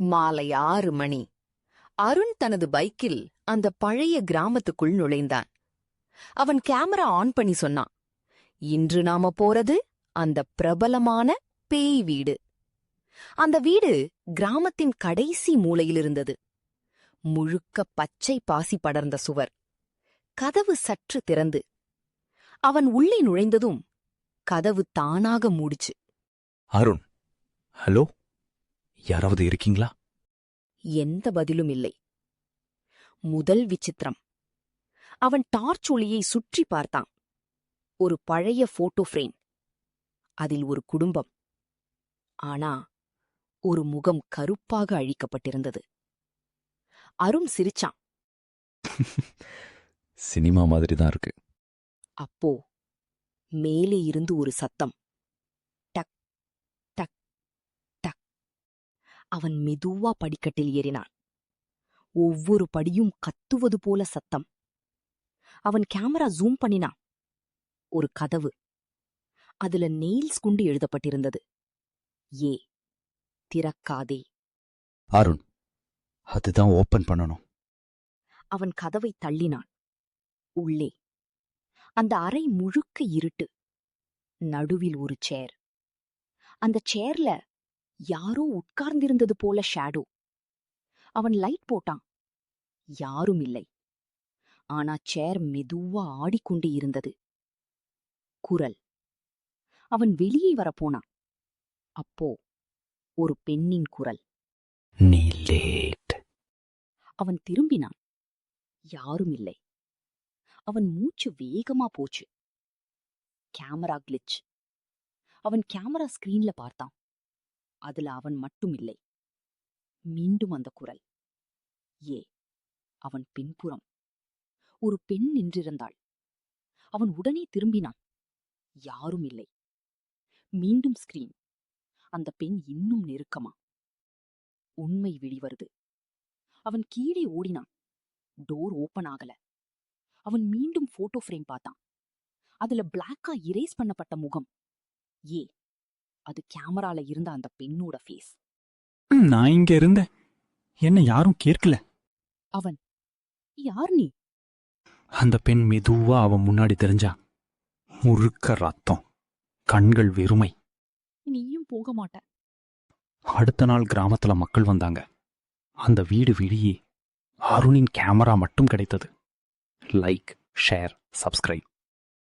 மாலை 6 மணி. அருண் தனது பைக்கில் அந்த பழைய கிராமத்துக்குள் நுழைந்தான். அவன் கேமரா ஆன் பண்ணி சொன்னான், இன்று நாம போறது அந்த பிரபலமான பேய் வீடு. அந்த வீடு கிராமத்தின் கடைசி மூலையில் இருந்தது. முழுக்க பச்சை பாசி படர்ந்த சுவர், கதவு சற்று திறந்து. அவன் உள்ளே நுழைந்ததும் கதவு தானாக மூடிச்சு. அருண், ஹலோ, யாராவது இருக்கீங்களா? எந்த பதிலும் இல்லை. முதல் விசித்திரம், அவன் டார்ச் ஒளியை சுற்றி பார்த்தான். ஒரு பழைய போட்டோ ஃப்ரேம், அதில் ஒரு குடும்பம். ஆனா ஒரு முகம் கருப்பாக அழிக்கப்பட்டிருந்தது. அருண் சிரிச்சான். சினிமா மாதிரி தான் இருக்கு. அப்போ மேலே இருந்து ஒரு சத்தம், டக் டக் டக். அவன் மெதுவா படிக்கட்டில் ஏறினான். ஒவ்வொரு படியும் கத்துவது போல சத்தம். அவன் கேமரா ஜூம் பண்ணினான். ஒரு கதவு, அதுல நெயில்ஸ் கொண்டு எழுதப்பட்டிருந்தது, ஏ திறக்காதே. அருண், அதுதான் ஓபன் பண்ணணும். அவன் கதவை தள்ளினான். உள்ளே அந்த அறை முழுக்க இருட்டு. நடுவில் ஒரு சேர். அந்த சேர்ல யாரோ உட்கார்ந்திருந்தது போல ஷேடோ. அவன் லைட் போட்டான். யாரும் இல்லை. ஆனா சேர் மெதுவா ஆடிக்கொண்டே இருந்தது. குரல். அவன் வெளியே வரப்போனான். அப்போ ஒரு பெண்ணின் குரல். நீ லேட். அவன் திரும்பினான். யாரும் இல்லை. அவன் மூச்சு வேகமா போச்சு. கேமரா கிளிச். அவன் கேமரா ஸ்கிரீன்ல பார்த்தான். அதுல அவன் மட்டும் இல்லை. மீண்டும் அந்த குரல். ஏ. அவன் பின்புறம் ஒரு பெண் நின்றிருந்தாள். அவன் உடனே திரும்பினான். யாரும் இல்லை. மீண்டும் ஸ்கிரீன். அந்த பெண் இன்னும் நெருக்கமா. உண்மை வெளிவருது. அவன் கீழே ஓடினான். டோர் ஓபன் ஆகல. அவன் மீண்டும் போட்டோ ஃப்ரேம் பார்த்தான். அதுல பிளாக்கா இரேஸ் பண்ணப்பட்ட முகம். ஏ. அது கேமரால இருந்த அந்த பெண்ணோட ஃபேஸ். நான் இங்க இருந்தேன், என்ன யாரும் கேட்கல. அவன், யார் நீ? அந்த பெண் மெதுவா அவன் முன்னாடி தெரிஞ்சா. முழுக்க ரத்தம், கண்கள் வெறுமை. நீயும் போக மாட்ட. அடுத்த நாள் கிராமத்துல மக்கள் வந்தாங்க. அந்த வீடு வெளியே அருணின் கேமரா மட்டும் கிடைத்தது. Like, share, subscribe.